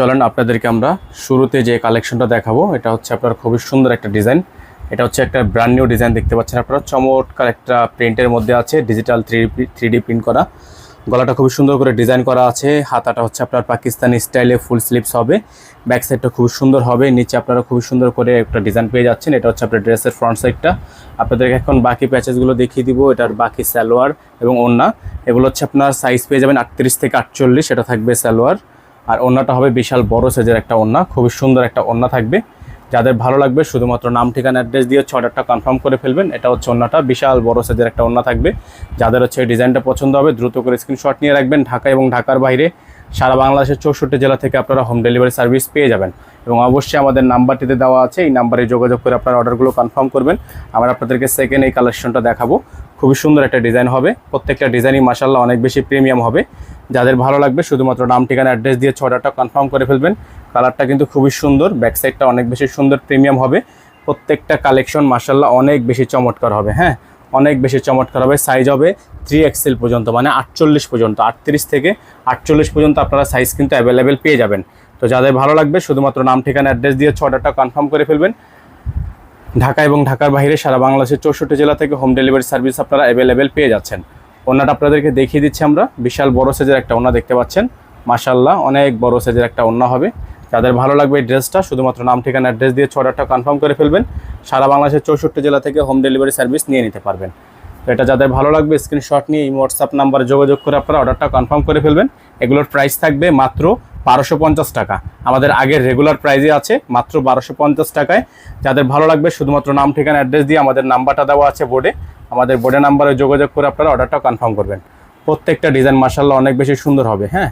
চলেন আপনাদেরকে আমরা শুরুতে যে কালেকশনটা দেখাবো, এটা হচ্ছে আপনার খুবই সুন্দর একটা ডিজাইন। এটা হচ্ছে একটা ব্র্যান্ড নিউ ডিজাইন, দেখতে পাচ্ছেন আপনারা। চমৎকার একটা প্রিন্টের মধ্যে আছে, ডিজিটাল থ্রি ডি প্রিন্ট করা। গলাটা খুবই সুন্দর করে ডিজাইন করা আছে। হাতাটা হচ্ছে আপনার পাকিস্তানি স্টাইলে ফুল স্লিভস হবে। ব্যাক সাইডটা খুব সুন্দর হবে। নিচে আপনারা খুবই সুন্দর করে একটা ডিজাইন পেয়ে যাচ্ছেন। এটা হচ্ছে আপনার ড্রেসের ফ্রন্ট সাইডটা। আপনাদেরকে এখন বাকি প্যাচেসগুলো দেখিয়ে দিব। এটার বাকি সালোয়ার এবং ওড়না, এগুলো হচ্ছে আপনার সাইজ পেয়ে যাবেন 38 থেকে 48। এটা থাকবে সালোয়ার, আর ওড়নাটা হবে বিশাল বড় সাইজের একটা ওড়না, খুবই সুন্দর একটা ওড়না থাকবে। যাদের ভালো লাগবে শুধুমাত্র নাম ঠিকানা অ্যাড্রেস দিয়ে অর্ডারটা কনফার্ম করে ফেলবেন। এটা হচ্ছে ওড়নাটা, বিশাল বড় সাইজের একটা ওড়না থাকবে। যাদের হচ্ছে এই ডিজাইনটা পছন্দ হবে দ্রুত করে স্ক্রিনশট নিয়ে রাখবেন। ঢাকা এবং ঢাকার বাইরে সারা বাংলাদেশের 64 জেলা থেকে আপনারা হোম ডেলিভারি সার্ভিস পেয়ে যাবেন। এবং অবশ্যই আমাদের নাম্বারটিতে দেওয়া আছে, এই নাম্বারে যোগাযোগ করে আপনারা অর্ডারগুলো কনফার্ম করবেন। আমরা আপনাদেরকে সেকেন্ড এই কালেকশনটা দেখাবো। খুবই সুন্দর একটা ডিজাইন হবে, প্রত্যেকটা ডিজাইনই মাশাআল্লাহ অনেক বেশি প্রিমিয়াম হবে। যাদের ভালো লাগবে শুধুমাত্র নাম ঠিকানা অ্যাড্রেস দিয়ে অর্ডারটা কনফার্ম করে ফেলবেন। কালারটা কিন্তু খুবই সুন্দর, ব্যাক সাইডটা অনেক বেশি সুন্দর প্রিমিয়াম হবে। প্রত্যেকটা কালেকশন মাশাআল্লাহ অনেক বেশি চমৎকার হবে। হ্যাঁ, অনেক বেশি চমৎকার হবে। সাইজ হবে 3XL পর্যন্ত, মানে 48 পর্যন্ত, 38 থেকে 48 পর্যন্ত আপনারা সাইজ কিন্তু অ্যাভেলেবেল পেয়ে যাবেন। তো যাদের ভালো লাগবে শুধুমাত্র নাম ঠিকানা অ্যাড্রেস দিয়ে অর্ডারটা কনফার্ম করে ফেলবেন। ঢাকা এবং ঢাকার বাইরে সারা বাংলাদেশের 64 জেলা থেকে হোম ডেলিভারি সার্ভিস আপনারা অ্যাভেলেবেল পেয়ে যাচ্ছেন। ওড়নাটা আপনাদেরকে দেখিয়ে দিচ্ছি আমরা। বিশাল বড় সাইজের একটা ওড়না দেখতে পাচ্ছেন, মাশাআল্লাহ অনেক বড় সাইজের একটা ওড়না হবে। যাদের ভালো লাগবে এই ড্রেসটা শুধুমাত্র নাম ঠিকানা অ্যাড্রেস দিয়ে অর্ডারটা কনফার্ম করে ফেলবেন। সারা বাংলাদেশের 64 জেলা থেকে হোম ডেলিভারি সার্ভিস নিয়ে নিতে পারবেন। তো এটা যাদের ভালো লাগবে স্ক্রিনশট নিয়ে এই হোয়াটসঅ্যাপ নাম্বারে যোগাযোগ করে আপনারা অর্ডারটা কনফার্ম করে ফেলবেন। এগুলোর প্রাইস থাকবে মাত্র 1250 টাকা। আমাদের আগের রেগুলার প্রাইসে আছে মাত্র 1250 টাকায়। যাদের ভালো লাগবে শুধুমাত্র নাম ঠিকানা অ্যাড্রেস দিয়ে আমাদের নাম্বারটা দেওয়া আছে বোর্ডে, আমাদের বোর্ডের নাম্বারে যোগাযোগ করে আপনারা অর্ডারটা কনফার্ম করবেন। প্রত্যেকটা ডিজাইন মাশাআল্লাহ অনেক বেশি সুন্দর হবে। হ্যাঁ,